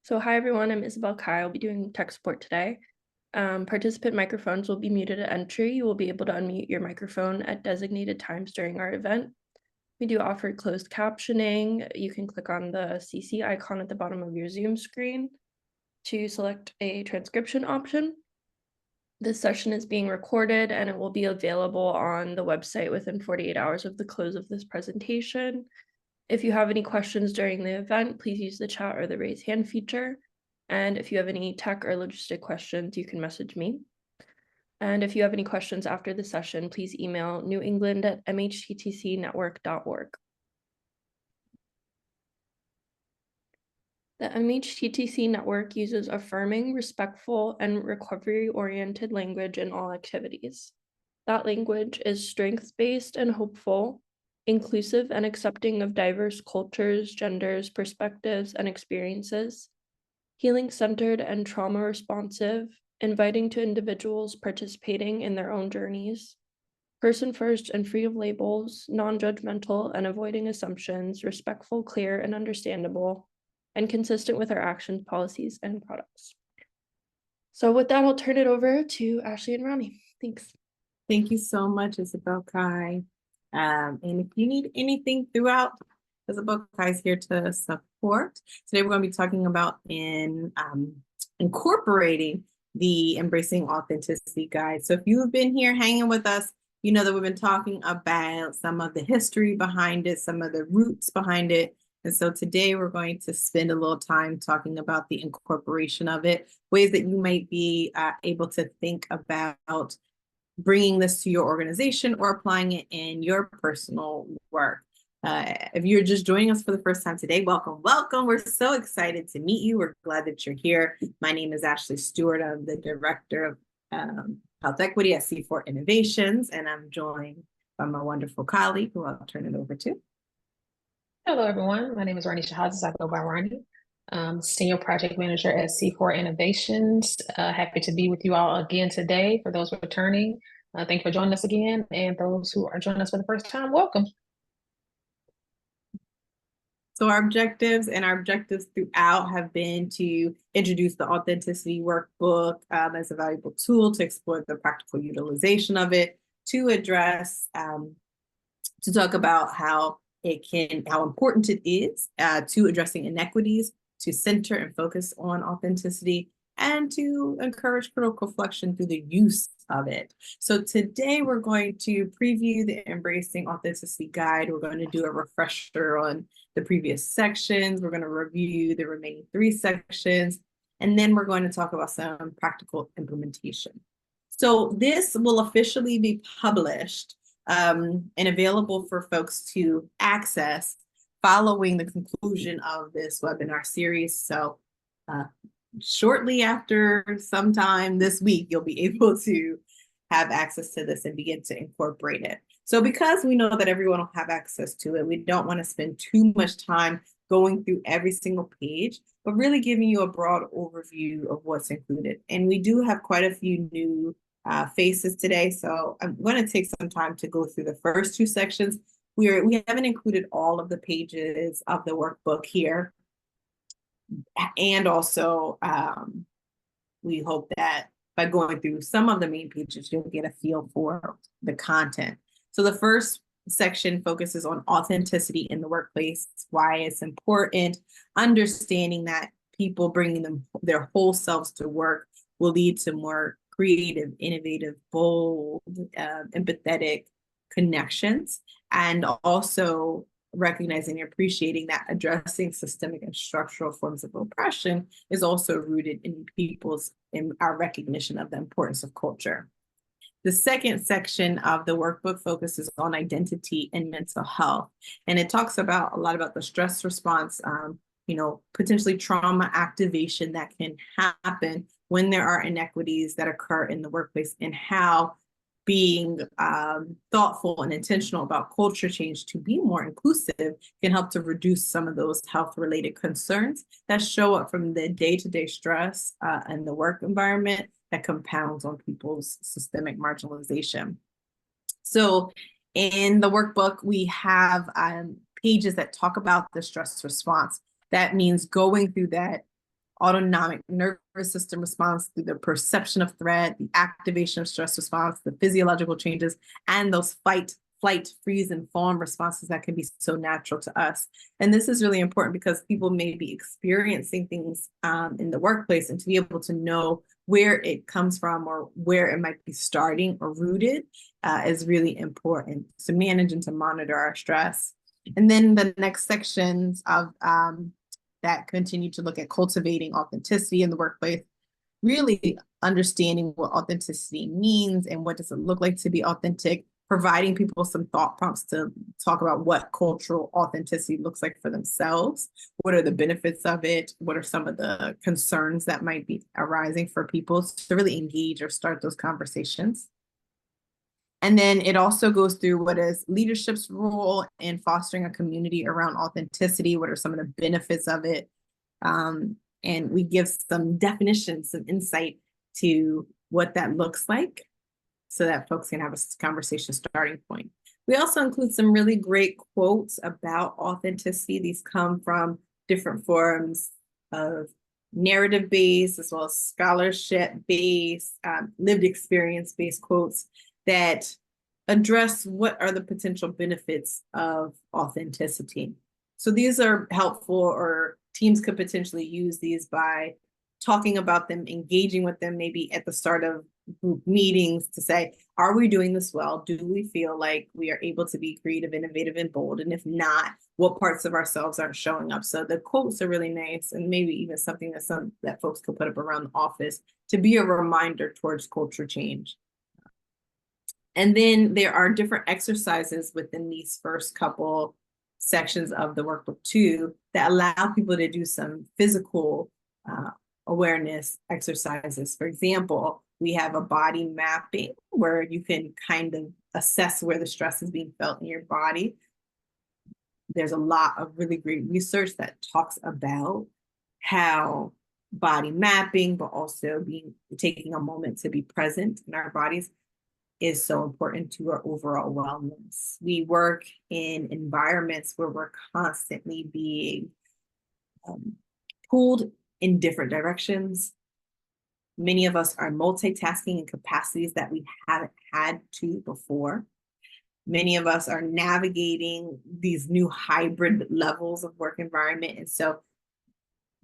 So hi everyone, I'm Isabel Kai. I'll be doing tech support today. Participant microphones will be muted at entry. You will be able to unmute your microphone at designated times during our event. We do offer closed captioning. You can click on the CC icon at the bottom of your Zoom screen to select a transcription option. This session is being recorded and it will be available on the website within 48 hours of the close of this presentation. If you have any questions during the event, please use the chat or the raise hand feature. And if you have any tech or logistic questions, you can message me. And if you have any questions after the session, please email newengland@mhttcnetwork.org. The MHTTC network uses affirming, respectful, and recovery-oriented language in all activities. That language is strengths-based and hopeful, inclusive and accepting of diverse cultures, genders, perspectives, and experiences, healing-centered and trauma-responsive, inviting to individuals participating in their own journeys, person-first and free of labels, non-judgmental and avoiding assumptions, respectful, clear, and understandable, and consistent with our actions, policies, and products. So with that, I'll turn it over to Ashley and Ronnie. Thanks. Thank you so much, Isabel Kai. And if you need anything throughout, Isabel Kai is here to support. Today, we're going to be talking about incorporating the Embracing Authenticity Guide. So if you have been here hanging with us, you know that we've been talking about some of the history behind it, some of the roots behind it. And so today we're going to spend a little time talking about the incorporation of it, ways that you might be able to think about bringing this to your organization or applying it in your personal work. If you're just joining us for the first time today, welcome, welcome. We're so excited to meet you. We're glad that you're here. My name is Ashley Stewart. I'm the Director of Health Equity at C4 Innovations, and I'm joined by my wonderful colleague, who I'll turn it over to. Hello, everyone. My name is Ronnie Shahazes. I go by Ronnie. Senior Project Manager at C4 Innovations. Happy to be with you all again today. For those returning, thank you for joining us again. And those who are joining us for the first time, welcome. So our objectives throughout have been to introduce the Authenticity Workbook as a valuable tool to explore the practical utilization of it, to address, to talk about how important it is to addressing inequities, to center and focus on authenticity, and to encourage critical reflection through the use of it. So today we're going to preview the Embracing Authenticity Guide. We're going to do a refresher on the previous sections. We're going to review the remaining 3 sections, and then we're going to talk about some practical implementation. So this will officially be published and available for folks to access following the conclusion of this webinar series. So shortly after, sometime this week, you'll be able to have access to this and begin to incorporate it. So because we know that everyone will have access to it, we don't want to spend too much time going through every single page, but really giving you a broad overview of what's included. And we do have quite a few new faces today, so I'm going to take some time to go through the first 2 sections. We haven't included all of the pages of the workbook here, and also we hope that by going through some of the main pages, you'll get a feel for the content. So the first section focuses on authenticity in the workplace, why it's important, understanding that people bringing their whole selves to work will lead to more creative, innovative, bold, empathetic connections, and also recognizing and appreciating that addressing systemic and structural forms of oppression is also rooted in our recognition of the importance of culture. The second section of the workbook focuses on identity and mental health, and it talks a lot about the stress response, potentially trauma activation that can happen when there are inequities that occur in the workplace, and how being thoughtful and intentional about culture change to be more inclusive can help to reduce some of those health-related concerns that show up from the day-to-day stress and the work environment that compounds on people's systemic marginalization. So in the workbook, we have pages that talk about the stress response. That means going through that autonomic nervous system response through the perception of threat, the activation of stress response, the physiological changes, and those fight, flight, freeze, and fawn responses that can be so natural to us. And this is really important because people may be experiencing things in the workplace, and to be able to know where it comes from or where it might be starting or rooted is really important to manage and to monitor our stress. And then the next sections of that continue to look at cultivating authenticity in the workplace, really understanding what authenticity means and what does it look like to be authentic, providing people some thought prompts to talk about what cultural authenticity looks like for themselves. What are the benefits of it? What are some of the concerns that might be arising for people to really engage or start those conversations? And then it also goes through what is leadership's role in fostering a community around authenticity. What are some of the benefits of it? And we give some definitions, some insight to what that looks like so that folks can have a conversation starting point. We also include some really great quotes about authenticity. These come from different forms of narrative-based as well as scholarship-based, lived experience-based quotes that address what are the potential benefits of authenticity. So these are helpful, or teams could potentially use these by talking about them, engaging with them maybe at the start of group meetings to say, are we doing this well? Do we feel like we are able to be creative, innovative, and bold? And if not, what parts of ourselves aren't showing up? So the quotes are really nice, and maybe even something that folks could put up around the office to be a reminder towards culture change. And then there are different exercises within these first couple sections of the workbook too that allow people to do some physical awareness exercises. For example, we have a body mapping where you can kind of assess where the stress is being felt in your body. There's a lot of really great research that talks about how body mapping, but also taking a moment to be present in our bodies, is so important to our overall wellness. We work in environments where we're constantly being pulled in different directions. Many of us are multitasking in capacities that we haven't had to before. Many of us are navigating these new hybrid levels of work environment. And so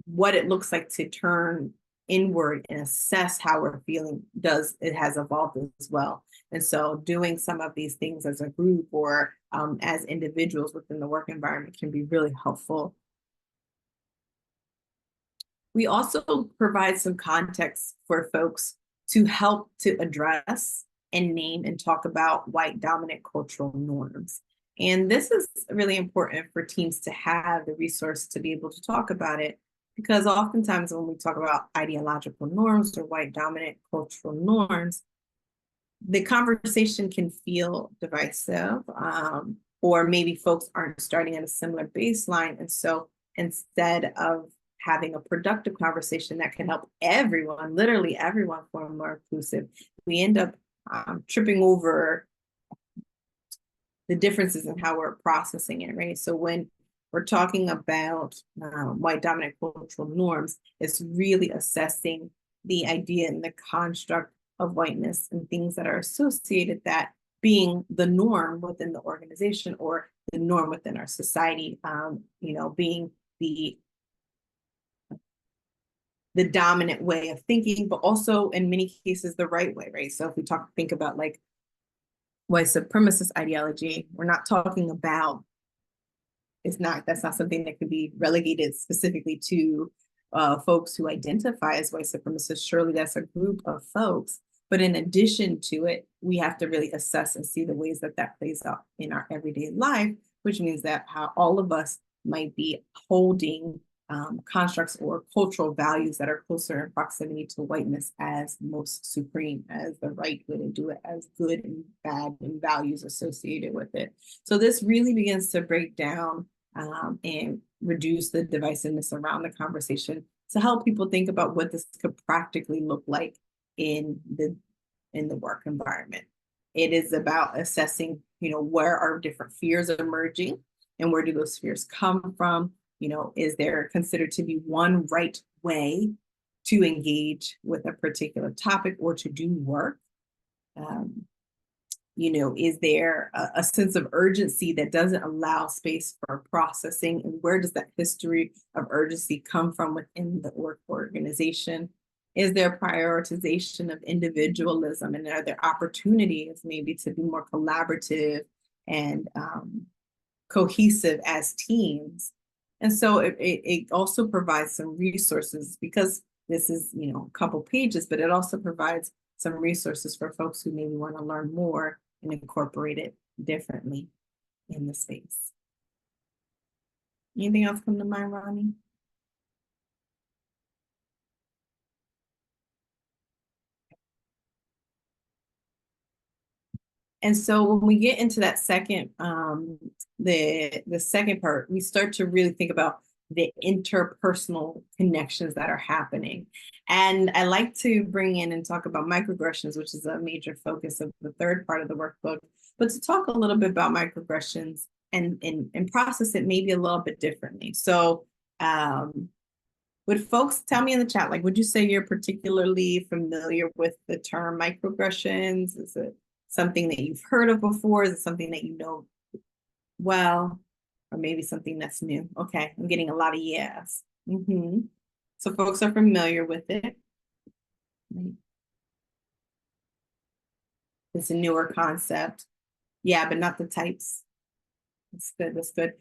what it looks like to turn inward and assess how we're feeling has evolved as well. And so doing some of these things as a group or as individuals within the work environment can be really helpful. We also provide some context for folks to help to address and name and talk about white dominant cultural norms. And this is really important for teams to have the resource to be able to talk about it, because oftentimes when we talk about ideological norms or white dominant cultural norms, the conversation can feel divisive, or maybe folks aren't starting at a similar baseline. And so instead of having a productive conversation that can help everyone, literally everyone, form more inclusive, we end up tripping over the differences in how we're processing it, right? So when we're talking about white dominant cultural norms, it's really assessing the idea and the construct of whiteness and things that are associated that being the norm within the organization or the norm within our society, being the dominant way of thinking, but also in many cases the right way, right? So if we think about like white supremacist ideology, we're not talking about, that's not something that could be relegated specifically to folks who identify as white supremacists. Surely that's a group of folks. But in addition to it, we have to really assess and see the ways that that plays out in our everyday life, which means that how all of us might be holding constructs or cultural values that are closer in proximity to whiteness as most supreme, as the right way to do it, as good and bad and values associated with it. So this really begins to break down and reduce the divisiveness around the conversation to help people think about what this could practically look like in the work environment. It is about assessing, where are different fears emerging and where do those fears come from? is there considered to be one right way to engage with a particular topic or to do work? Is there a sense of urgency that doesn't allow space for processing? And where does that history of urgency come from within the work organization? Is there prioritization of individualism? And are there opportunities maybe to be more collaborative and cohesive as teams? And so it also provides some resources, because this is, a couple pages, but it also provides some resources for folks who maybe want to learn more and incorporate it differently in the space. Anything else come to mind, Ronnie? And so when we get into that second, the second part, we start to really think about the interpersonal connections that are happening. And I like to bring in and talk about microaggressions, which is a major focus of the third part of the workbook, but to talk a little bit about microaggressions and process it maybe a little bit differently. So would folks tell me in the chat, like, would you say you're particularly familiar with the term microaggressions? Is it something that you've heard of before? Is it something that you know well? Or maybe something that's new? Okay, I'm getting a lot of yes. So folks are familiar with it. It's a newer concept. Yeah, but not the types. That's good, that's good.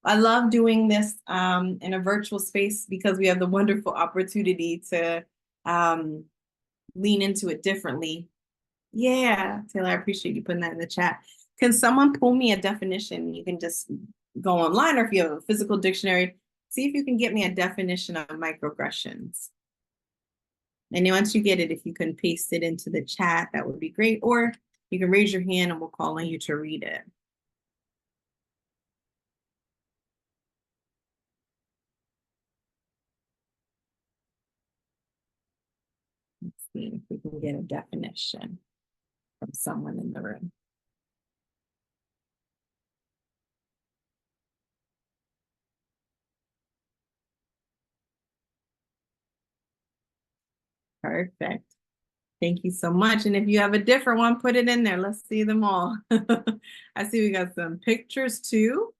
I love doing this in a virtual space because we have the wonderful opportunity to lean into it differently. Yeah, Taylor, I appreciate you putting that in the chat. Can someone pull me a definition? You can just go online, or if you have a physical dictionary, see if you can get me a definition of microaggressions. And once you get it, if you can paste it into the chat, that would be great. Or you can raise your hand and we'll call on you to read it. Let's see if we can get a definition from someone in the room. Perfect. Thank you so much. And if you have a different one, put it in there. Let's see them all. I see we got some pictures too.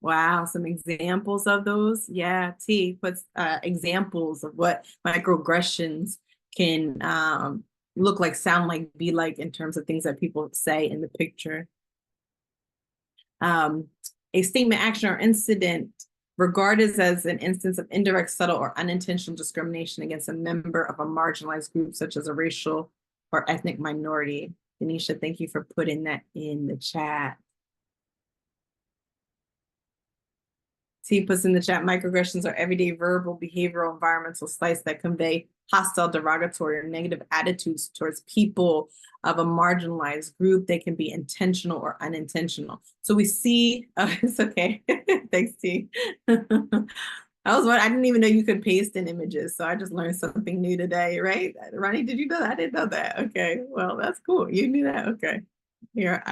Wow, some examples of those. Yeah, T puts examples of what microaggressions can look like, sound like, be like in terms of things that people say in the picture. A statement, action, or incident regarded as an instance of indirect, subtle, or unintentional discrimination against a member of a marginalized group, such as a racial or ethnic minority. Denisha, thank you for putting that in the chat. T puts in the chat, microaggressions are everyday verbal, behavioral, environmental slights that convey hostile, derogatory, or negative attitudes towards people of a marginalized group. They can be intentional or unintentional. So we see, it's okay. Thanks, T. I didn't even know you could paste in images. So I just learned something new today, right? Ronnie, did you know that? I didn't know that. Okay, well, that's cool. You knew that. Okay. Here,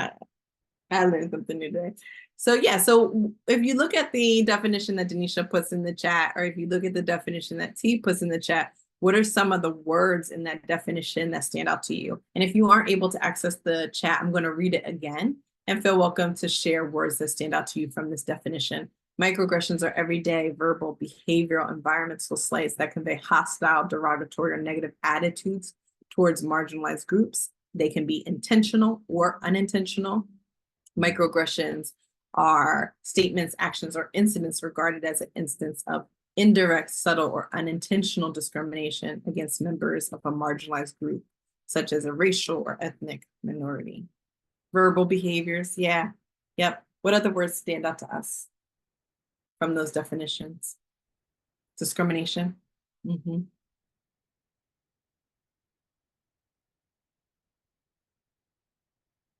I learned something new today. So yeah, so if you look at the definition that Denisha puts in the chat, or if you look at the definition that T puts in the chat, what are some of the words in that definition that stand out to you? And if you aren't able to access the chat, I'm going to read it again, and feel welcome to share words that stand out to you from this definition. Microaggressions are everyday verbal, behavioral, environmental slights that convey hostile, derogatory, or negative attitudes towards marginalized groups. They can be intentional or unintentional. Microaggressions are statements, actions, or incidents regarded as an instance of indirect, subtle, or unintentional discrimination against members of a marginalized group, such as a racial or ethnic minority. Verbal behaviors, yeah, yep. What other words stand out to us from those definitions? Discrimination.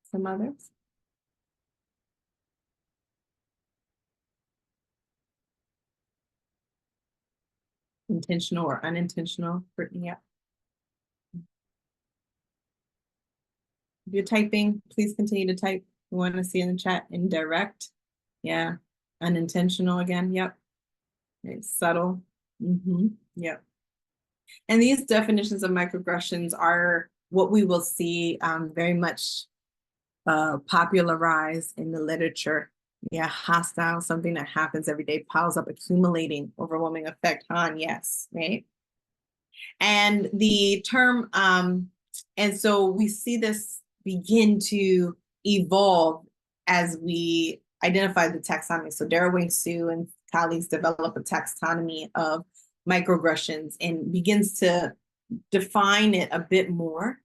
Some others? Intentional or unintentional, Brittany, yeah. If you're typing, please continue to type. We want to see in the chat. Indirect, yeah. Unintentional again, yep. It's subtle. Yep. And these definitions of microaggressions are what we will see very much popularized in the literature. Yeah, hostile, something that happens every day, piles up, accumulating, overwhelming effect on, yes, right? And the term, and so we see this begin to evolve as we identify the taxonomy. So Dara Wing Su and colleagues develop a taxonomy of microaggressions and begins to define it a bit more.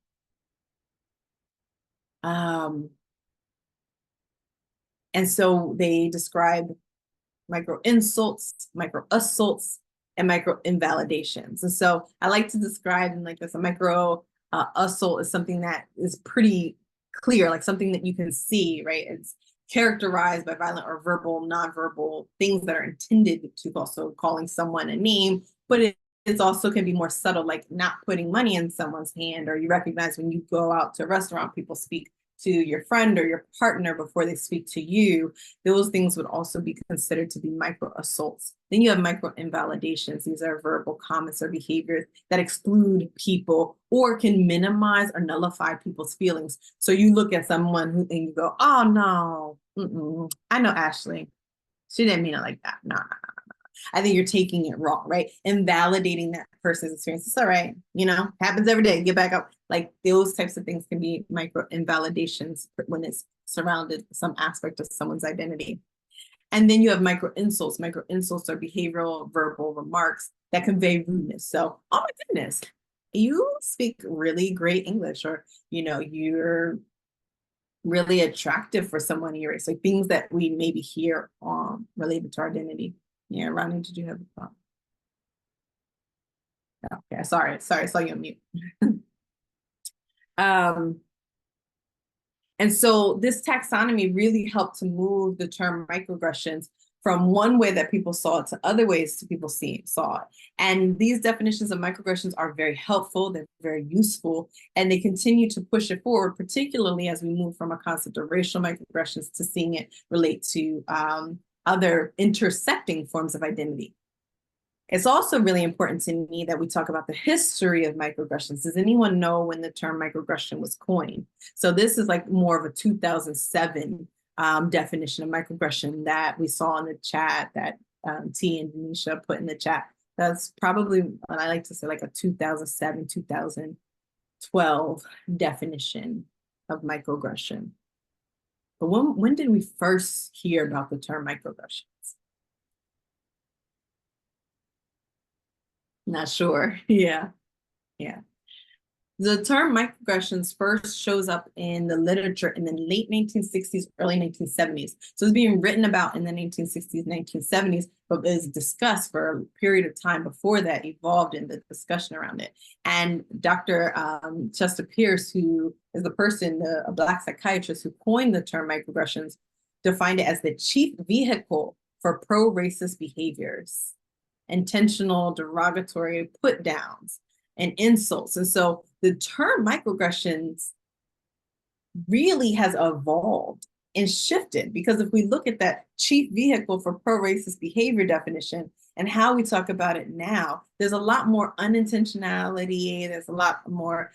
And so they describe micro insults, micro assaults, and micro invalidations. And so I like to describe them like this: a micro assault is something that is pretty clear, like something that you can see, right? It's characterized by violent or verbal, nonverbal things that are intended to also calling someone a name, but it's also can be more subtle, like not putting money in someone's hand, or you recognize when you go out to a restaurant, people speak to your friend or your partner before they speak to you. Those things would also be considered to be micro assaults. Then you have micro invalidations. These are verbal comments or behaviors that exclude people or can minimize or nullify people's feelings. So you look at someone who and you go, oh no, I know Ashley. She didn't mean it like that. No. I think you're taking it wrong, right? Invalidating that person's experience. It's all right, happens every day. Get back up. Like those types of things can be micro invalidations when it's surrounded some aspect of someone's identity. And then you have micro insults. Micro insults are behavioral, verbal remarks that convey rudeness. So, oh my goodness, you speak really great English, or you're really attractive for someone in your race. Like things that we maybe hear related to our identity. Yeah, Ronnie, did you have a thought? Okay, sorry, I saw you on mute. And so this taxonomy really helped to move the term microaggressions from one way that people saw it to other ways people saw it. And these definitions of microaggressions are very helpful, they're very useful, and they continue to push it forward, particularly as we move from a concept of racial microaggressions to seeing it relate to other intersecting forms of identity. It's also really important to me that we talk about the history of microaggressions. Does anyone know when the term microaggression was coined? So this is like more of a 2007 definition of microaggression that we saw in the chat that T and Denisha put in the chat. That's probably, I like to say, like a 2007, 2012 definition of microaggression. But when did we first hear about the term microaggressions? Not sure. Yeah. The term microaggressions first shows up in the literature in the late 1960s, early 1970s. So it's being written about in the 1960s, 1970s, but is discussed for a period of time before that, evolved in the discussion around it. And Dr. Chester Pierce, who is the person, a Black psychiatrist who coined the term microaggressions, defined it as the chief vehicle for pro-racist behaviors, intentional derogatory put downs, and insults. And so the term microaggressions really has evolved and shifted, because if we look at that chief vehicle for pro-racist behavior definition and how we talk about it now, there's a lot more unintentionality, there's a lot more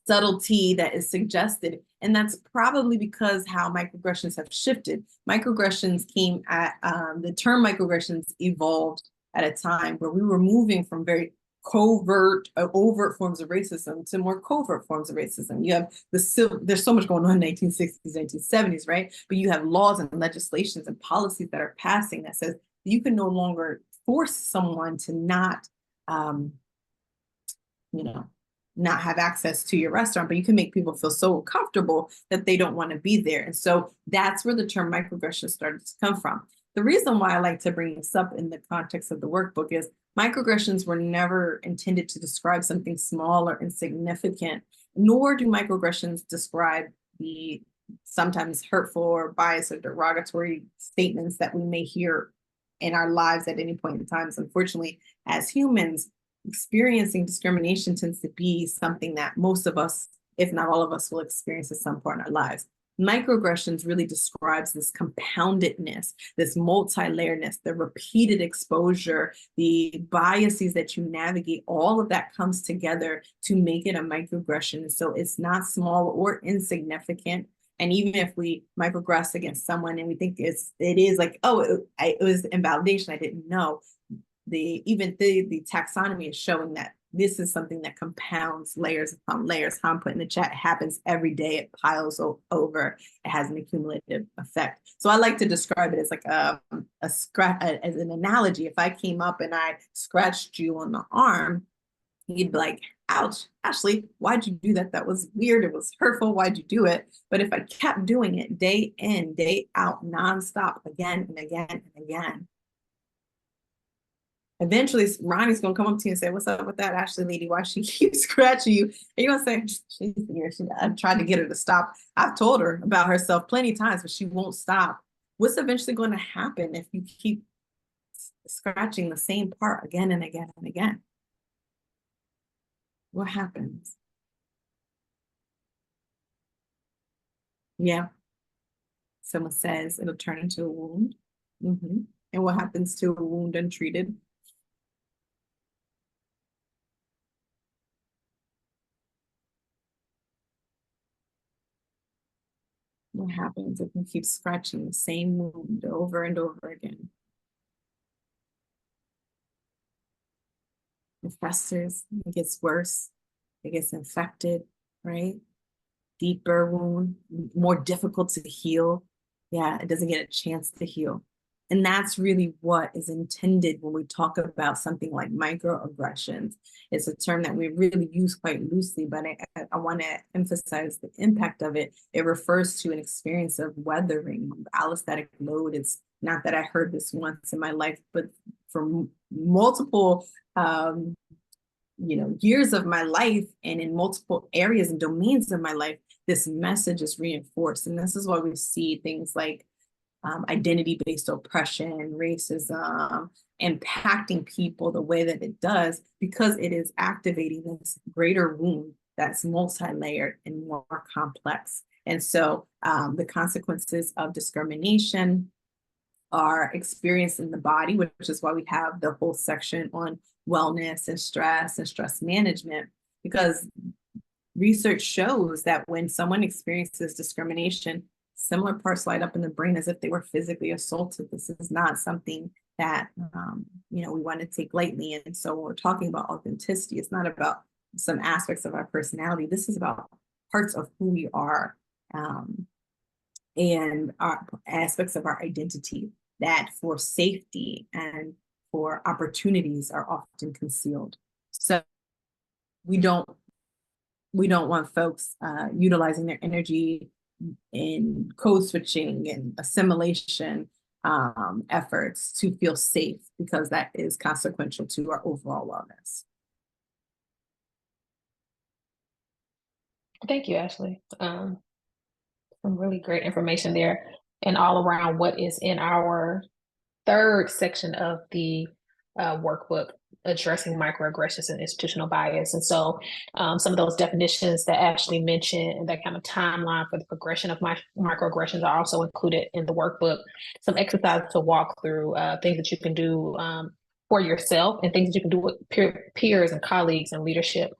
subtlety that is suggested. And that's probably because how microaggressions have shifted. Microaggressions came at, the term microaggressions evolved at a time where we were moving from very overt forms of racism to more covert forms of racism. You have there's so much going on in 1960s, 1970s, right? But you have laws and legislations and policies that are passing that says you can no longer force someone to not, not have access to your restaurant, but you can make people feel so uncomfortable that they don't want to be there. And so that's where the term microaggression started to come from. The reason why I like to bring this up in the context of the workbook is microaggressions were never intended to describe something small or insignificant, nor do microaggressions describe the sometimes hurtful or biased or derogatory statements that we may hear in our lives at any point in time. So unfortunately, as humans, experiencing discrimination tends to be something that most of us, if not all of us, will experience at some point in our lives. Microaggressions really describes this compoundedness, this multi-layeredness, the repeated exposure, the biases that you navigate, all of that comes together to make it a microaggression. So it's not small or insignificant. And even if we microaggress against someone and we think it is like, oh, it was invalidation, I didn't know. The taxonomy is showing that this is something that compounds layers upon layers. How I'm putting in the chat, happens every day. It piles over. It has an accumulative effect. So I like to describe it as like a scratch, as an analogy. If I came up and I scratched you on the arm, you'd be like, ouch, Ashley, why'd you do that? That was weird. It was hurtful. Why'd you do it? But if I kept doing it day in, day out, nonstop, again and again and again, eventually Ronnie's gonna come up to you and say, what's up with that Ashley lady? Why she keeps scratching you? And you're gonna say, she's here. I've tried to get her to stop. I've told her about herself plenty of times, but she won't stop. What's eventually going to happen if you keep scratching the same part again and again and again? What happens? Yeah. Someone says it'll turn into a wound. And what happens to a wound untreated? What happens if you keep scratching the same wound over and over again? It festers, it gets worse, it gets infected, right? Deeper wound, more difficult to heal. Yeah, it doesn't get a chance to heal. And that's really what is intended when we talk about something like microaggressions. It's a term that we really use quite loosely, but I want to emphasize the impact of it. It refers to an experience of weathering, allostatic load. It's not that I heard this once in my life, but for multiple years of my life and in multiple areas and domains of my life, this message is reinforced. And this is why we see things like identity-based oppression, racism, impacting people the way that it does, because it is activating this greater wound that's multi-layered and more complex. And so the consequences of discrimination are experienced in the body, which is why we have the whole section on wellness and stress management, because research shows that when someone experiences discrimination, similar parts light up in the brain as if they were physically assaulted. This is not something that we want to take lightly. And so when we're talking about authenticity, it's not about some aspects of our personality. This is about parts of who we are and our aspects of our identity that for safety and for opportunities are often concealed. So we don't want folks utilizing their energy in code switching and assimilation efforts to feel safe, because that is consequential to our overall wellness. Thank you, Ashley. Some really great information there, and all around what is in our third section of the workbook, addressing microaggressions and institutional bias. And so some of those definitions that Ashley mentioned and that kind of timeline for the progression of microaggressions are also included in the workbook. Some exercises to walk through, things that you can do for yourself and things that you can do with peers and colleagues and leadership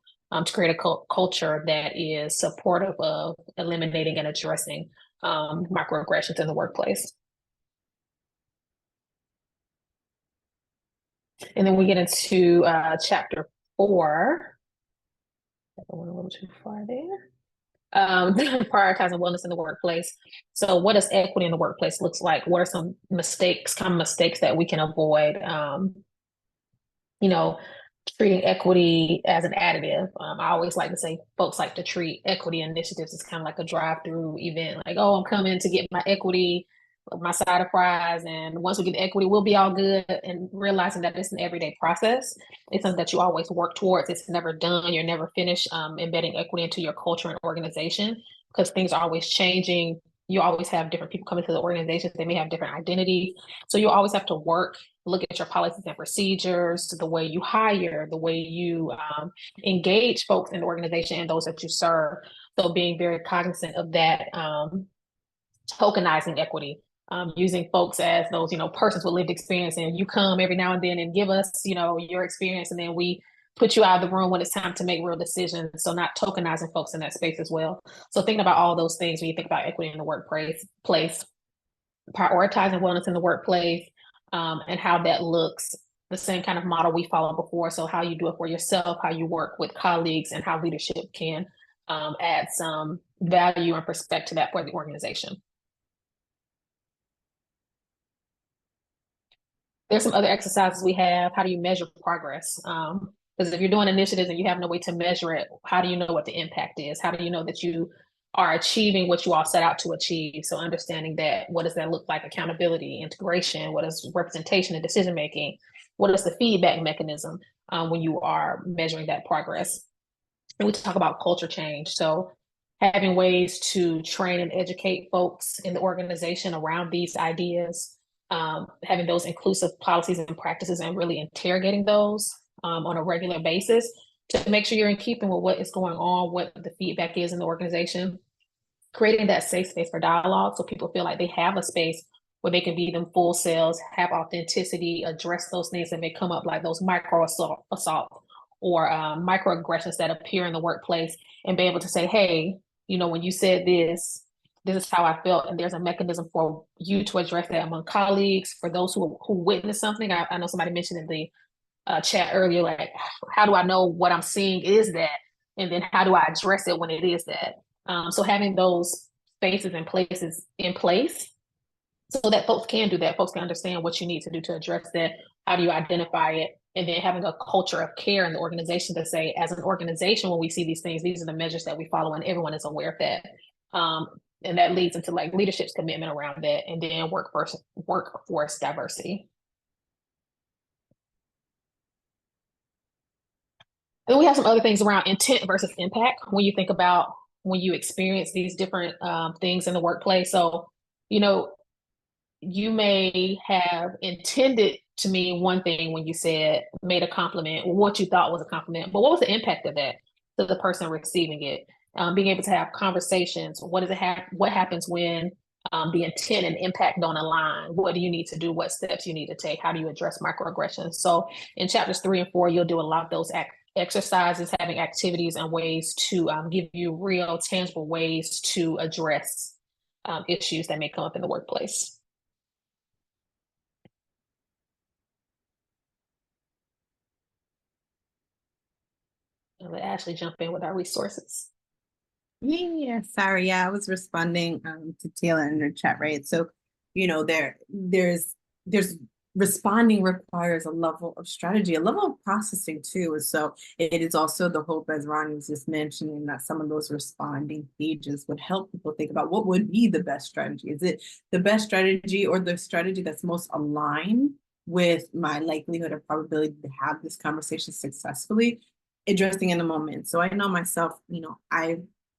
to create a culture that is supportive of eliminating and addressing microaggressions in the workplace. And then we get into chapter 4. I went a little too far there. Prioritizing wellness in the workplace. So what does equity in the workplace looks like? What are some common mistakes that we can avoid? Treating equity as an additive. I always like to say folks like to treat equity initiatives as kind of like a drive-through event. Like, oh, I'm coming to get my equity, my side of fries, and once we get the equity, we'll be all good. And realizing that it's an everyday process. It's something that you always work towards. It's never done. You're never finished embedding equity into your culture and organization, because things are always changing. You always have different people coming to the organizations. They may have different identities. So you always have to look at your policies and procedures, the way you hire, the way you engage folks in the organization and those that you serve. So being very cognizant of that tokenizing equity, using folks as those, persons with lived experience, and you come every now and then and give us, your experience, and then we put you out of the room when it's time to make real decisions. So not tokenizing folks in that space as well. So thinking about all those things when you think about equity in the workplace, prioritizing wellness in the workplace, and how that looks, the same kind of model we followed before. So how you do it for yourself, how you work with colleagues, and how leadership can add some value and perspective to that for the organization. There's some other exercises we have. How do you measure progress? Because if you're doing initiatives and you have no way to measure it, how do you know what the impact is? How do you know that you are achieving what you all set out to achieve? So understanding that, what does that look like? Accountability, integration, what is representation and decision making? What is the feedback mechanism when you are measuring that progress? And we talk about culture change. So having ways to train and educate folks in the organization around these ideas, having those inclusive policies and practices, and really interrogating those on a regular basis to make sure you're in keeping with what is going on, what the feedback is in the organization, creating that safe space for dialogue so people feel like they have a space where they can be them full selves, have authenticity, address those things that may come up, like those micro assault or microaggressions that appear in the workplace, and be able to say, hey, when you said this, this is how I felt, and there's a mechanism for you to address that among colleagues. For those who witness something, I know somebody mentioned in the chat earlier, like, how do I know what I'm seeing is that, and then how do I address it when it is that? So having those spaces and places in place so that folks can do that, folks can understand what you need to do to address that. How do you identify it? And then having a culture of care in the organization to say, as an organization, when we see these things, these are the measures that we follow, and everyone is aware of that. And that leads into like leadership's commitment around that, and then workforce diversity. And we have some other things around intent versus impact when you think about when you experience these different things in the workplace. So, you may have intended to mean one thing when you made a compliment, or what you thought was a compliment, but what was the impact of that to the person receiving it? Being able to have conversations. What happens when the intent and impact don't align? What do you need to do? What steps you need to take? How do you address microaggressions? So in chapters 3 and 4, you'll do a lot of those exercises, having activities and ways to give you real, tangible ways to address issues that may come up in the workplace. I'll let Ashley jump in with our resources. Yeah, sorry. Yeah, I was responding to Taylor in the chat, right? So, there's responding requires a level of strategy, a level of processing too. So it is also the hope, as Ronnie was just mentioning, that some of those responding pages would help people think about what would be the best strategy. Is it the best strategy, or the strategy that's most aligned with my likelihood or probability to have this conversation successfully, addressing in the moment? So I know myself,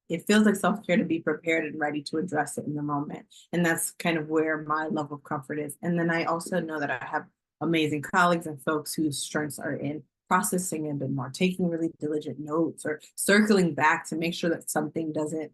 it feels like self-care to be prepared and ready to address it in the moment. And that's kind of where my level of comfort is. And then I also know that I have amazing colleagues and folks whose strengths are in processing a bit more, taking really diligent notes, or circling back to make sure that something doesn't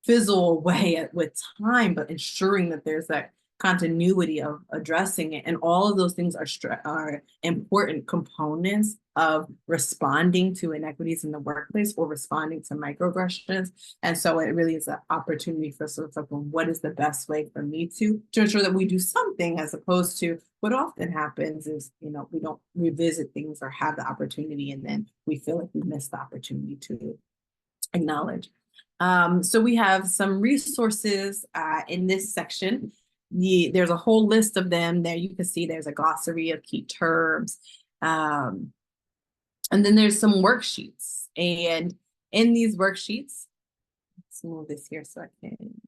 fizzle away with time, but ensuring that there's that continuity of addressing it. And all of those things are important components of responding to inequities in the workplace, or responding to microaggressions. And so it really is an opportunity for sort of what is the best way for me to ensure that we do something, as opposed to what often happens is, we don't revisit things or have the opportunity, and then we feel like we missed the opportunity to acknowledge. So we have some resources in this section. There's a whole list of them there. You can see there's a glossary of key terms. And then there's some worksheets. And in these worksheets, let's move this here so I can.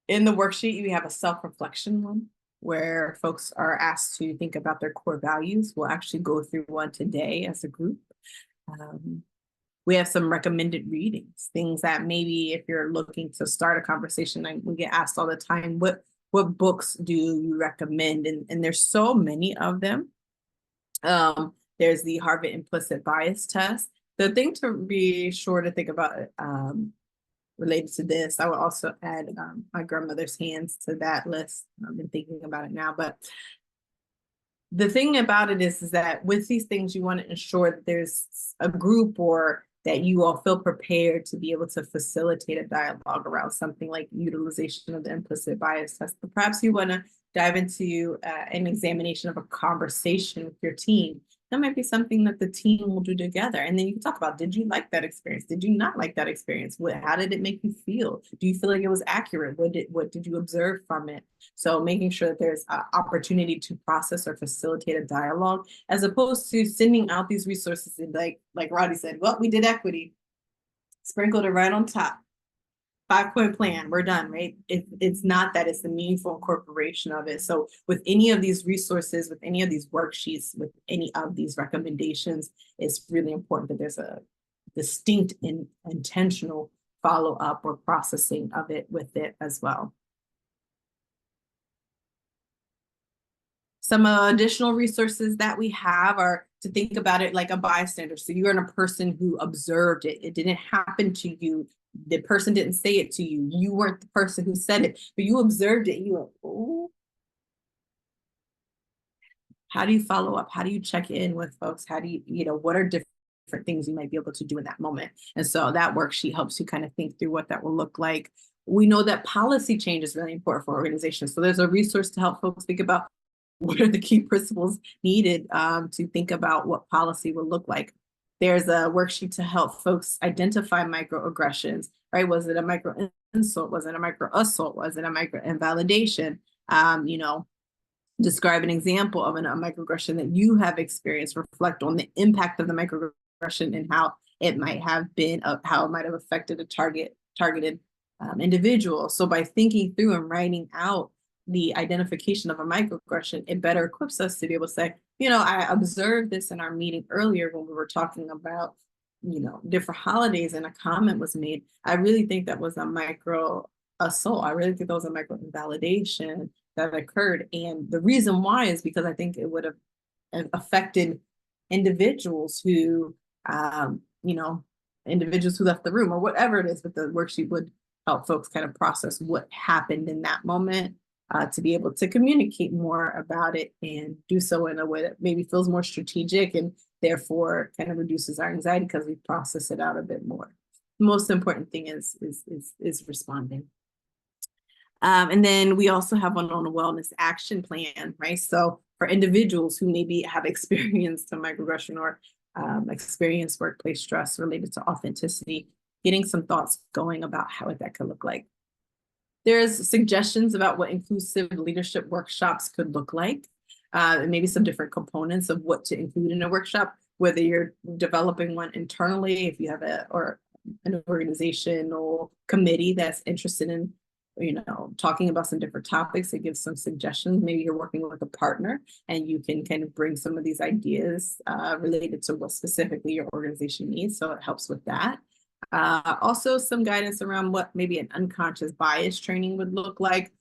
In the worksheet, you have a self-reflection one, where folks are asked to think about their core values. We'll actually go through one today as a group. We have some recommended readings, things that maybe if you're looking to start a conversation, like we get asked all the time, what books do you recommend? And there's so many of them. There's the Harvard implicit bias test. The thing to be sure to think about related to this. I would also add my grandmother's hands to that list. I've been thinking about it now, but the thing about it is that with these things, you want to ensure that there's a group or that you all feel prepared to be able to facilitate a dialogue around something like utilization of the implicit bias test. But perhaps you want to dive into an examination of a conversation with your team. That might be something that the team will do together. And then you can talk about, did you like that experience? Did you not like that experience? How did it make you feel? Do you feel like it was accurate? What did you observe from it? So making sure that there's an opportunity to process or facilitate a dialogue, as opposed to sending out these resources and like Roddy said, well, we did equity, sprinkled it right on top. 5-point plan, we're done, right? It's not that, it's the meaningful incorporation of it. So with any of these resources, with any of these worksheets, with any of these recommendations, it's really important that there's a distinct and intentional follow-up or processing of it with it as well. Some additional resources that we have are to think about it like a bystander. So you're a person who observed it. It didn't happen to you. The person didn't say it to you. You weren't the person who said it, but you observed it. And you went, oh. How do you follow up? How do you check in with folks? How do you, what are different things you might be able to do in that moment? And so that worksheet helps you kind of think through what that will look like. We know that policy change is really important for organizations. So there's a resource to help folks think about what are the key principles needed to think about what policy will look like. There's a worksheet to help folks identify microaggressions, right? Was it a micro insult? Was it a micro assault? Was it a micro invalidation? Describe an example of a microaggression that you have experienced, reflect on the impact of the microaggression and how it might have been, how it might have affected a targeted individual. So by thinking through and writing out the identification of a microaggression, it better equips us to be able to say, I observed this in our meeting earlier when we were talking about, different holidays, and a comment was made. I really think that was a micro assault. I really think that was a micro invalidation that occurred. And the reason why is because I think it would have affected individuals who, individuals who left the room or whatever it is, but the worksheet would help folks kind of process what happened in that moment. To be able to communicate more about it and do so in a way that maybe feels more strategic and therefore kind of reduces our anxiety because we process it out a bit more. The most important thing is responding. And then we also have one on a wellness action plan, right? So for individuals who maybe have experienced a microaggression or experienced workplace stress related to authenticity, getting some thoughts going about how that could look like. There's suggestions about what inclusive leadership workshops could look like, and maybe some different components of what to include in a workshop, whether you're developing one internally, if you have an organizational committee that's interested in, talking about some different topics, it gives some suggestions. Maybe you're working with a partner and you can kind of bring some of these ideas related to what specifically your organization needs. So it helps with that. Also some guidance around what maybe an unconscious bias training would look like.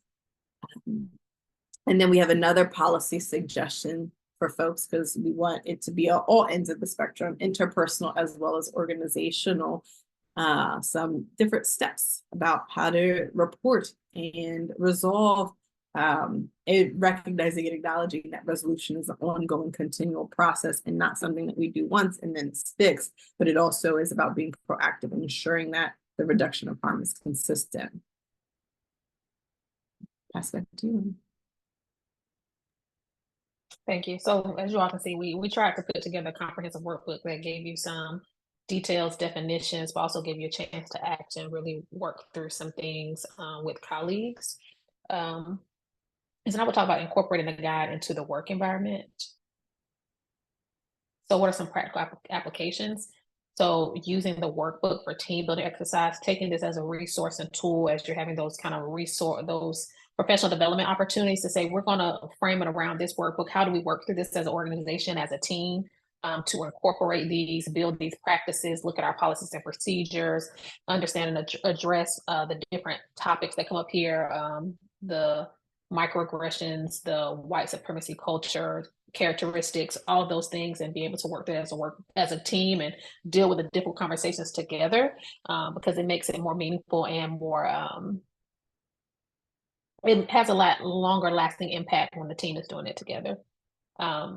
And then we have another policy suggestion for folks because we want it to be all ends of the spectrum, interpersonal as well as organizational. Some different steps about how to report and resolve, recognizing and acknowledging that resolution is an ongoing continual process and not something that we do once and then it's fixed, but it also is about being proactive and ensuring that the reduction of harm is consistent. Pass back to you. Thank you. So as you all can see, we tried to put together a comprehensive workbook that gave you some details, definitions, but also give you a chance to act and really work through some things with colleagues. And I will talk about incorporating the guide into the work environment. So what are some practical applications? So using the workbook for team building exercise, taking this as a resource and tool as you're having those kind of those professional development opportunities to say, we're going to frame it around this workbook. How do we work through this as an organization, as a team, to incorporate these, build these practices, look at our policies and procedures, understand and address the different topics that come up here, the microaggressions, the white supremacy culture, characteristics, all of those things, and be able to work there as a team and deal with the difficult conversations together, because it makes it more meaningful and more it has a lot longer lasting impact when the team is doing it together.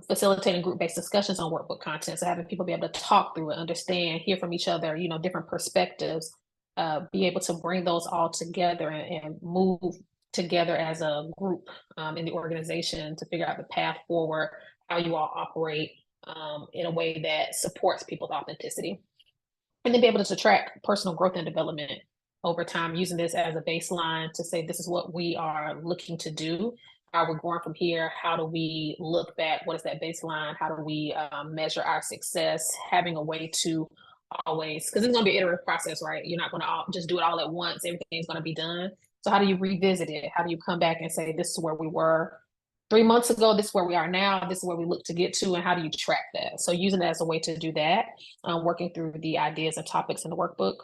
Facilitating group-based discussions on workbook content, so having people be able to talk through it, understand, hear from each other, different perspectives, be able to bring those all together and move together as a group in the organization to figure out the path forward, how you all operate in a way that supports people's authenticity. And then be able to track personal growth and development over time, using this as a baseline to say, this is what we are looking to do. How we're going from here? How do we look back? What is that baseline? How do we measure our success? Having a way to always, because it's going to be an iterative process, right? You're not going to just do it all at once. Everything's going to be done. So how do you revisit it? How do you come back and say, this is where we were 3 months ago, this is where we are now, this is where we look to get to, and how do you track that? So using it as a way to do that, working through the ideas and topics in the workbook.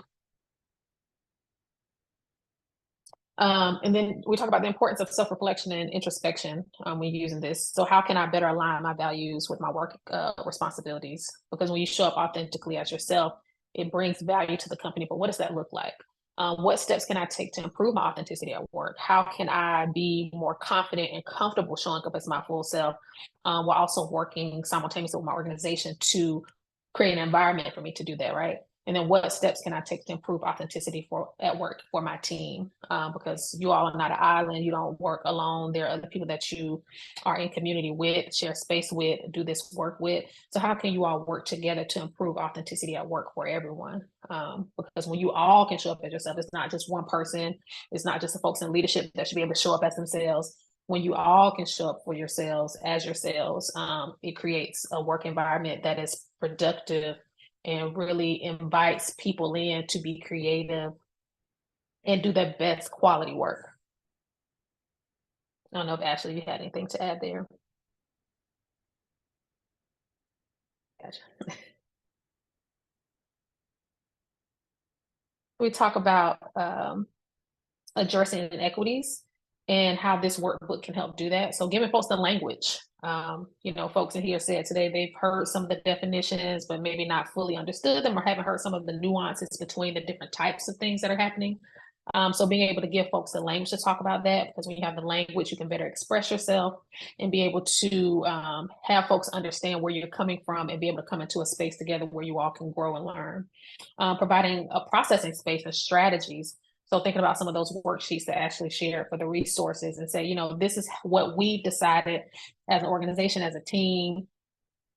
And then we talk about the importance of self-reflection and introspection when using this. So how can I better align my values with my work responsibilities? Because when you show up authentically as yourself, it brings value to the company, but what does that look like? What steps can I take to improve my authenticity at work? How can I be more confident and comfortable showing up as my full self while also working simultaneously with my organization to create an environment for me to do that, right? And then what steps can I take to improve authenticity at work for my team? Because you all are not an island, you don't work alone. There are other people that you are in community with, share space with, do this work with. So how can you all work together to improve authenticity at work for everyone? Because when you all can show up as yourself, it's not just one person, it's not just the folks in leadership that should be able to show up as themselves. When you all can show up for yourselves as yourselves, it creates a work environment that is productive and really invites people in to be creative and do their best quality work. I don't know if Ashley, you had anything to add there. Gotcha. We talk about addressing inequities and how this workbook can help do that. So giving folks the language. Folks in here said today they've heard some of the definitions, but maybe not fully understood them or haven't heard some of the nuances between the different types of things that are happening. So being able to give folks the language to talk about that, because when you have the language, you can better express yourself and be able to have folks understand where you're coming from and be able to come into a space together where you all can grow and learn. Providing a processing space and strategies. So thinking about some of those worksheets that Ashley shared for the resources and say, this is what we've decided as an organization, as a team,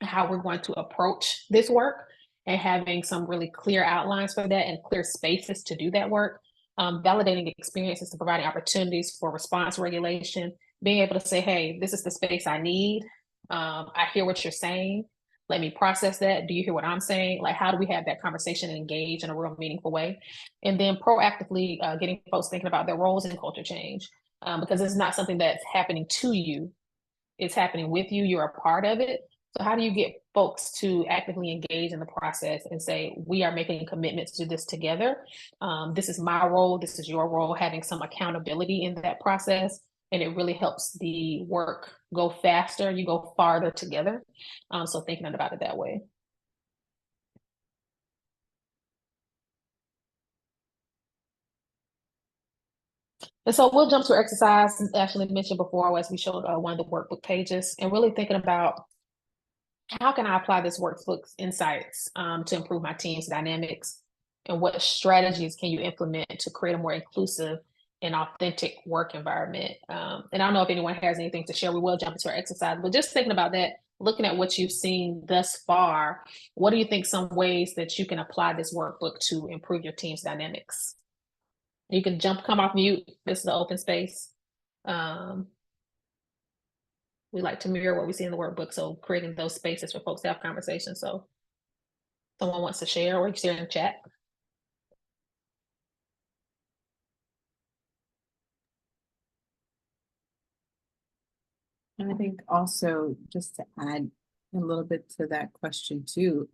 how we're going to approach this work, and having some really clear outlines for that and clear spaces to do that work. Validating experiences and providing opportunities for response regulation, being able to say, hey, this is the space I need. I hear what you're saying. Let me process that. Do you hear what I'm saying? Like, how do we have that conversation and engage in a real meaningful way? And then proactively getting folks thinking about their roles in culture change, because it's not something that's happening to you. It's happening with you. You're a part of it. So how do you get folks to actively engage in the process and say, we are making commitments to this together. This is my role. This is your role, having some accountability in that process. And it really helps the work go faster. You go farther together. So thinking about it that way. And so we'll jump to exercise, as Ashley mentioned before, as we showed one of the workbook pages, and really thinking about how can I apply this workbook's insights to improve my team's dynamics, and what strategies can you implement to create a more inclusive and authentic work environment? And I don't know if anyone has anything to share. We will jump into our exercise, but just thinking about that, looking at what you've seen thus far, what do you think some ways that you can apply this workbook to improve your team's dynamics? You can come off mute. This is an open space. We like to mirror what we see in the workbook, so creating those spaces for folks to have conversations. So someone wants to share, or you can share in the chat. And I think also, just to add a little bit to that question too,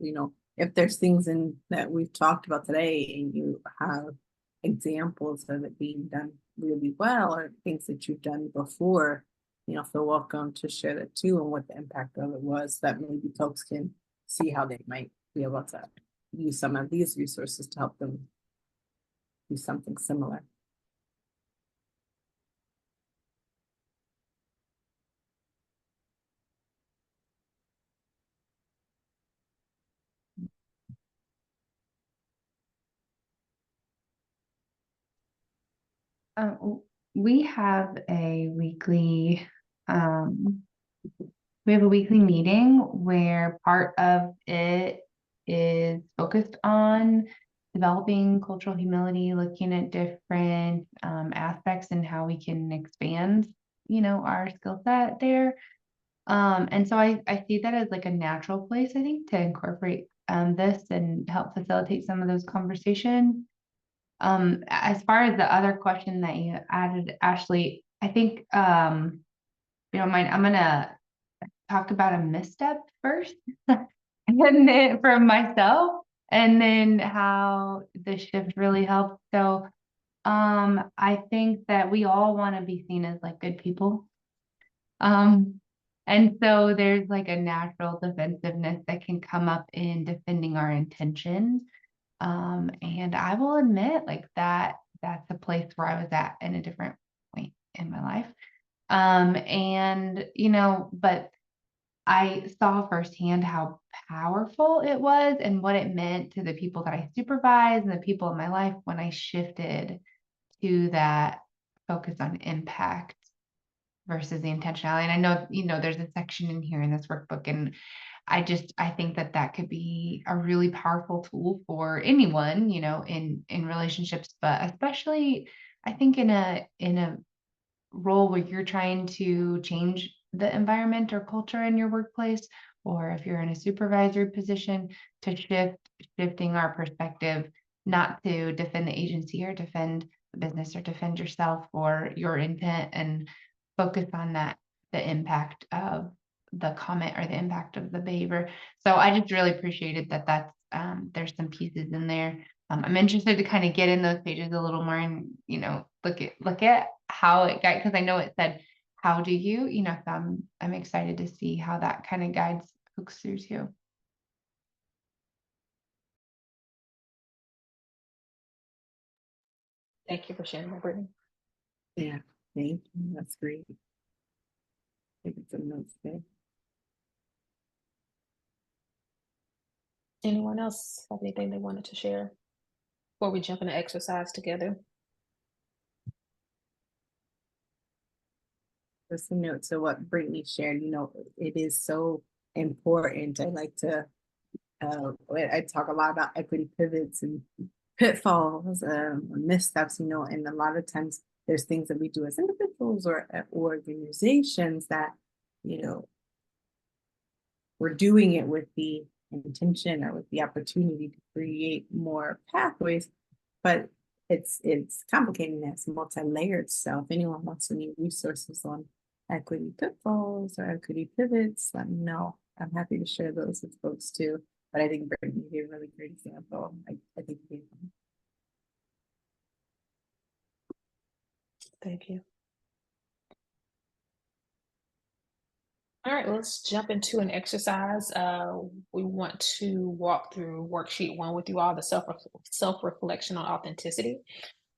if there's things that we've talked about today and you have examples of it being done really well, or things that you've done before, feel welcome to share that too and what the impact of it was, that maybe folks can see how they might be able to use some of these resources to help them do something similar. We have a weekly, we have a weekly meeting where part of it is focused on developing cultural humility, looking at different aspects and how we can expand, our skill set there. And so I see that as like a natural place, I think, to incorporate this and help facilitate some of those conversations. As far as the other question that you added, Ashley, I think, you don't mind, I'm gonna talk about a misstep first, and then from myself, and then how the shift really helped. So, I think that we all want to be seen as like good people. And so there's like a natural defensiveness that can come up in defending our intentions. And I will admit, like that's a place where I was at in a different point in my life. And but I saw firsthand how powerful it was and what it meant to the people that I supervise and the people in my life when I shifted to that focus on impact versus the intentionality. And I know, there's a section in here in this workbook, and I think that could be a really powerful tool for anyone, in relationships, but especially I think in a role where you're trying to change the environment or culture in your workplace, or if you're in a supervisory position, to shifting our perspective, not to defend the agency or defend the business or defend yourself or your intent, and focus on the impact of the comment or the impact of the behavior. So I just really appreciated that's there's some pieces in there. I'm interested to kind of get in those pages a little more and, look at how it got, because I know it said, how do you, so I'm excited to see how that kind of guides folks through too. Thank you for sharing that, Brittany. Yeah, thank you. That's great. Taking some notes there. Anyone else have anything they wanted to share before we jump into exercise together? Just a note to what Brittany shared, it is so important. I like to, I talk a lot about equity pivots and pitfalls, missteps, and a lot of times there's things that we do as individuals or at organizations that, we're doing it with the intention or with the opportunity to create more pathways, but it's complicated and it's multi-layered. So if anyone wants any resources on equity pitfalls or equity pivots, let me know. I'm happy to share those with folks too. But I think Brittany gave a really great example. I think you gave them. Thank you. All right, let's jump into an exercise. We want to walk through worksheet 1 with you all, the self-reflection on authenticity.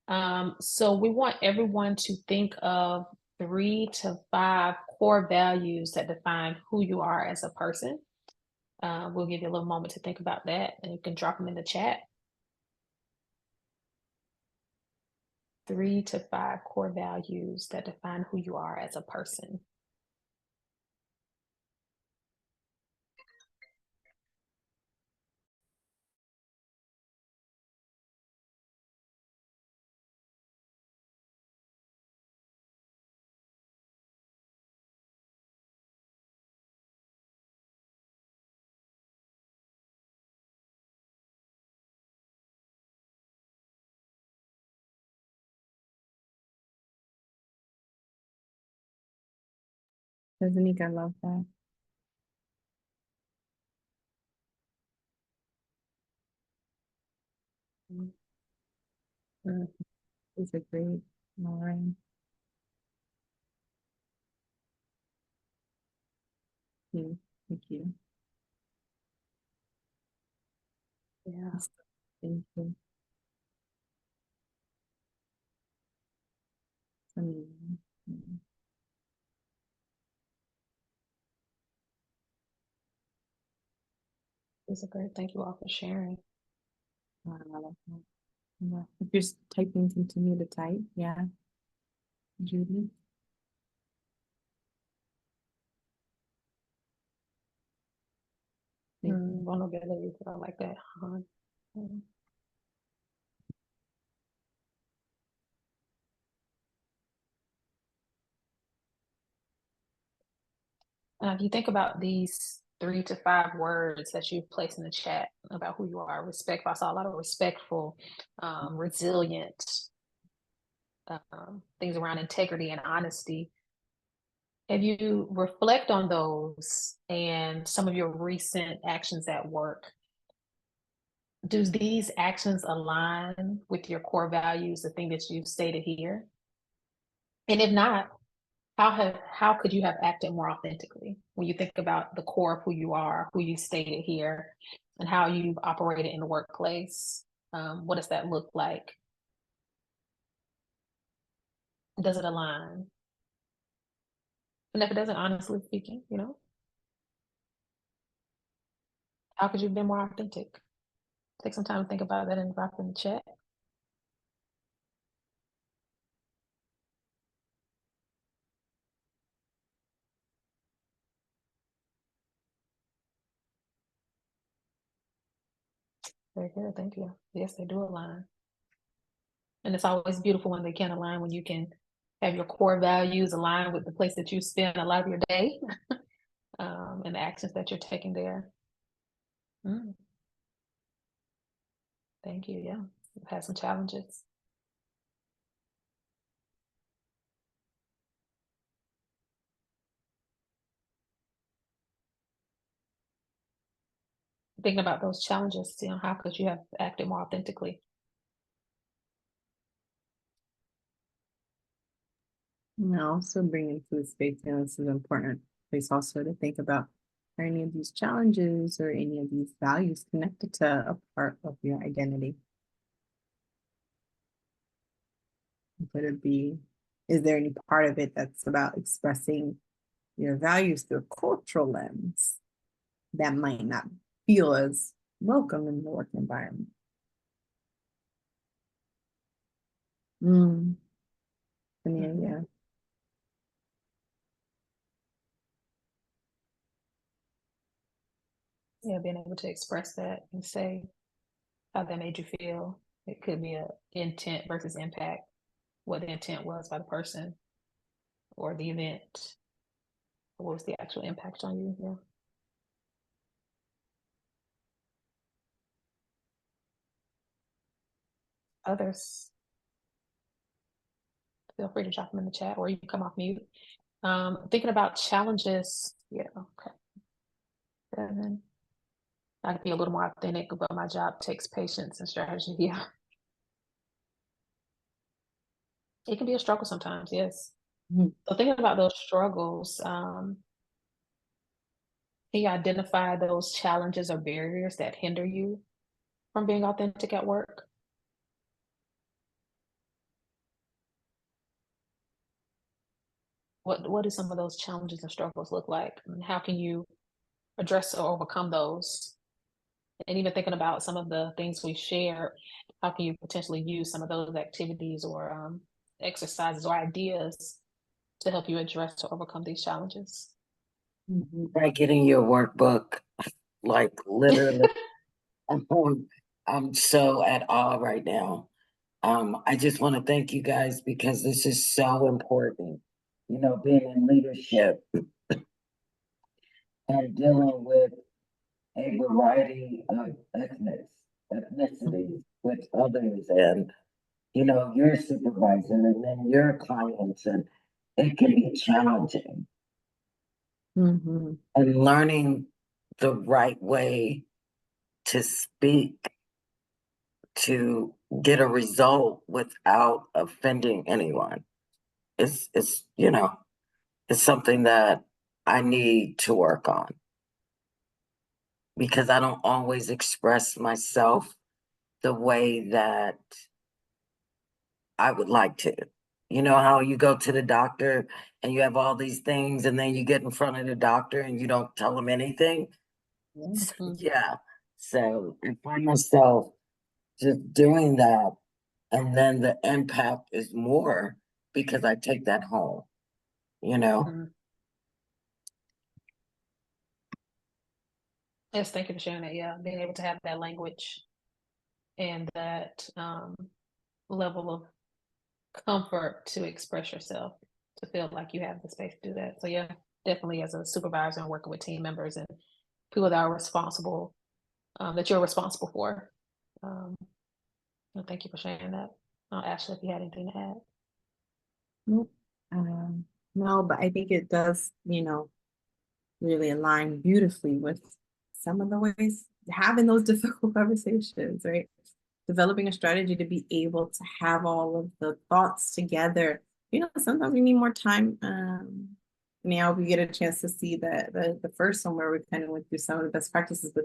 So we want everyone to think of 3 to 5 core values that define who you are as a person. We'll give you a little moment to think about that, and you can drop them in the chat. 3 to 5 core values that define who you are as a person. Doesn't I love that? It's a great, Lauren. you. Thank you. Yeah. Thank you. These are great. Thank you all for sharing. Yeah. If you're typing, continue to type. Yeah. Judy. Vulnerability, I like that. If you think about these 3 to 5 words that you've placed in the chat about who you are, respectful. I saw a lot of respectful, resilient, things around integrity and honesty. Have you reflect on those and some of your recent actions at work? Do these actions align with your core values, the thing that you've stated here? And if not, how could you have acted more authentically when you think about the core of who you are, who you stated here, and how you've operated in the workplace? What does that look like? Does it align? And if it doesn't, honestly speaking, how could you have been more authentic? Take some time to think about that and drop in the chat. Very good, thank you. Yes, they do align. And it's always beautiful when they can align, when you can have your core values align with the place that you spend a lot of your day and the actions that you're taking there. Thank you, yeah. We've had some challenges. Thinking about those challenges, how could you have acted more authentically? Also bringing food space, this is an important place also to think about, are any of these challenges or any of these values connected to a part of your identity? Could it be, is there any part of it that's about expressing your values through a cultural lens that might not feel as welcome in the work environment? Yeah. Yeah, being able to express that and say how that made you feel. It could be a intent versus impact, what the intent was by the person or the event. What was the actual impact on you? Yeah. Others, feel free to drop them in the chat or you can come off mute. Thinking about challenges. Yeah, okay. And then I can be a little more authentic, but my job takes patience and strategy. Yeah. It can be a struggle sometimes, yes. So thinking about those struggles, can you identify those challenges or barriers that hinder you from being authentic at work? What do some of those challenges and struggles look like? And how can you address or overcome those? And even thinking about some of the things we shared, how can you potentially use some of those activities or exercises or ideas to help you address or overcome these challenges? By getting your workbook, like literally, I'm so at awe right now. I just want to thank you guys because this is so important. Being in leadership and dealing with a variety of ethnicities with others and, your supervisor and then your clients, and it can be challenging. And learning the right way to speak to get a result without offending anyone. It's something that I need to work on, because I don't always express myself the way that I would like to. You know how you go to the doctor and you have all these things, and then you get in front of the doctor and you don't tell them anything? Yeah. So I find myself just doing that, and then the impact is more because I take that home, you know? Yes, thank you for sharing that. Yeah, being able to have that language and that level of comfort to express yourself, to feel like you have the space to do that. So yeah, definitely as a supervisor and working with team members and people that are responsible, that you're responsible for. Well, thank you for sharing that. Ashley, if you had anything to add. Nope. No, but I think it does, really align beautifully with some of the ways having those difficult conversations, right? Developing a strategy to be able to have all of the thoughts together. Sometimes we need more time. Now we get a chance to see the first one where we kind of went through some of the best practices, but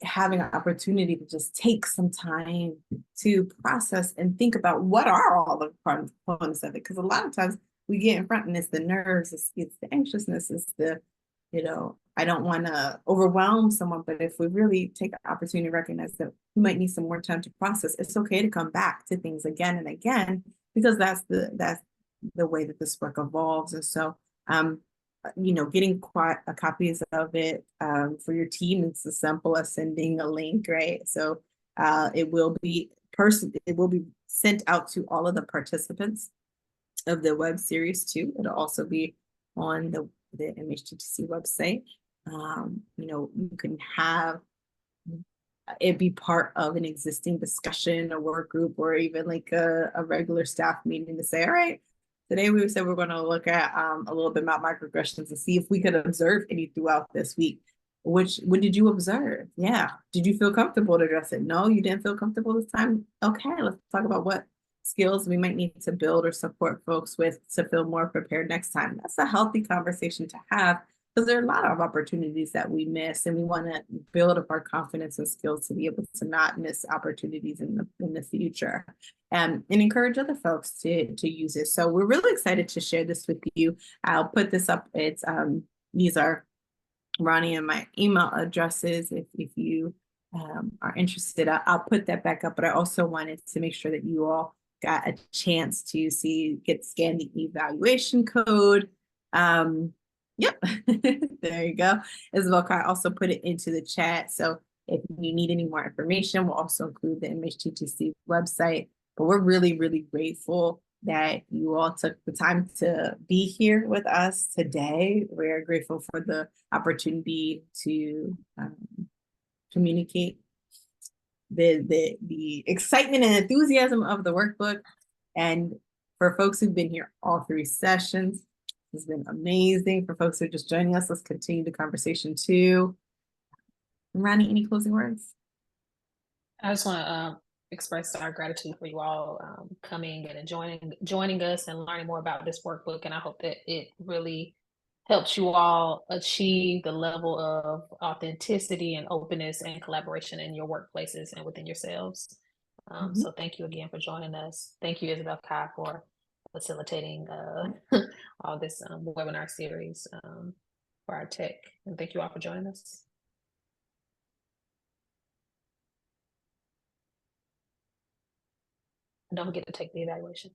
having an opportunity to just take some time to process and think about what are all the components of it. Because a lot of times we get in front and it's the nerves, it's the anxiousness, it's the, I don't want to overwhelm someone, but if we really take the opportunity to recognize that we might need some more time to process, it's okay to come back to things again and again, because that's the way that this work evolves. And so, getting copies of it for your team, it's as simple as sending a link, right? So it will be sent out to all of the participants of the web series too. It'll also be on the MHTTC website. You can have it be part of an existing discussion, a work group, or even like a regular staff meeting to say, all right, today we said we're going to look at a little bit about microaggressions and see if we could observe any throughout this week. What did you observe? Yeah. Did you feel comfortable to address it? No, you didn't feel comfortable this time? Okay, let's talk about what skills we might need to build or support folks with to feel more prepared next time. That's a healthy conversation to have, because there are a lot of opportunities that we miss, and we want to build up our confidence and skills to be able to not miss opportunities in the future, and encourage other folks to use it. So we're really excited to share this with you. I'll put this up. It's these are Ronnie and my email addresses. If you are interested, I'll put that back up. But I also wanted to make sure that you all got a chance to scan the evaluation code. Yep, there you go. Isabel, I also put it into the chat. So if you need any more information, we'll also include the MHTTC website. But we're really, really grateful that you all took the time to be here with us today. We're grateful for the opportunity to communicate the excitement and enthusiasm of the workbook. And for folks who've been here all 3 sessions, it's been amazing. For folks who are just joining us, let's continue the conversation too. Ronnie, any closing words? I just want to express our gratitude for you all coming and joining us and learning more about this workbook. And I hope that it really helps you all achieve the level of authenticity and openness and collaboration in your workplaces and within yourselves. So thank you again for joining us. Thank you, Isabel Kai, for facilitating all this webinar series for our tech. And thank you all for joining us. And don't forget to take the evaluation.